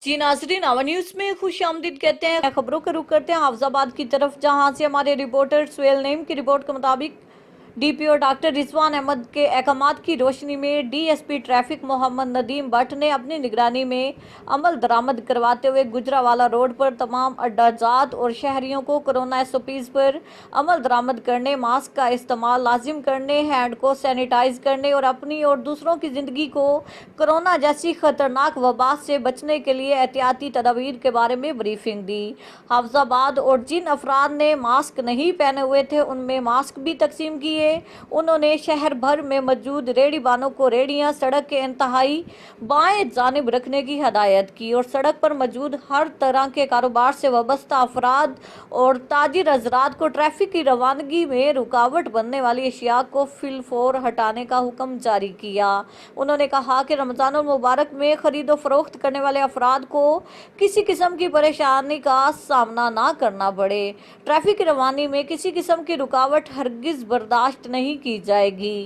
जी नाजरीन, आवा न्यूज में खुश आमदीद कहते हैं। खबरों का रुख करते हैं हाफिजाबाद की तरफ, जहां से हमारे रिपोर्टर सुहेल नईम की रिपोर्ट के मुताबिक डीपीओ डॉक्टर रिजवान अहमद के अहकामात की रोशनी में डीएसपी ट्रैफिक मोहम्मद नदीम भट्ट ने अपनी निगरानी में अमल दरामद करवाते हुए गुजरावाला रोड पर तमाम अड्डाजात और शहरियों को कोरोना एसओपीज पर अमल दरामद करने, मास्क का इस्तेमाल लाजिम करने, हैंड को सैनिटाइज करने और अपनी और दूसरों की जिंदगी को कोरोना जैसी खतरनाक वबा से बचने के लिए एहतियाती तदाबीर के बारे में ब्रीफिंग दी। हाफिजाबाद और जिन अफराद ने मास्क नहीं पहने हुए थे उनमें मास्क भी तकसीम किए। उन्होंने शहर भर में मौजूद रेहड़ी बानों को रेहड़ियां सड़क के इंतहाई बाएं जानिब रखने की हदायत की और सड़क पर मौजूद हर तरह के कारोबार से वाबस्ता अफराद और ताजिर हजरात को ट्रैफिक की रवानगी में रुकावट बनने वाली अशिया को फिलफौर हटाने का हुक्म जारी किया। उन्होंने कहा कि रमजानुल मुबारक में खरीदो फरोख्त करने वाले अफराद को किसी किस्म की परेशानी का सामना ना करना पड़े। ट्रैफिक की रवानी में किसी किस्म की रुकावट हरगिज बर्दाश्त नहीं की जाएगी।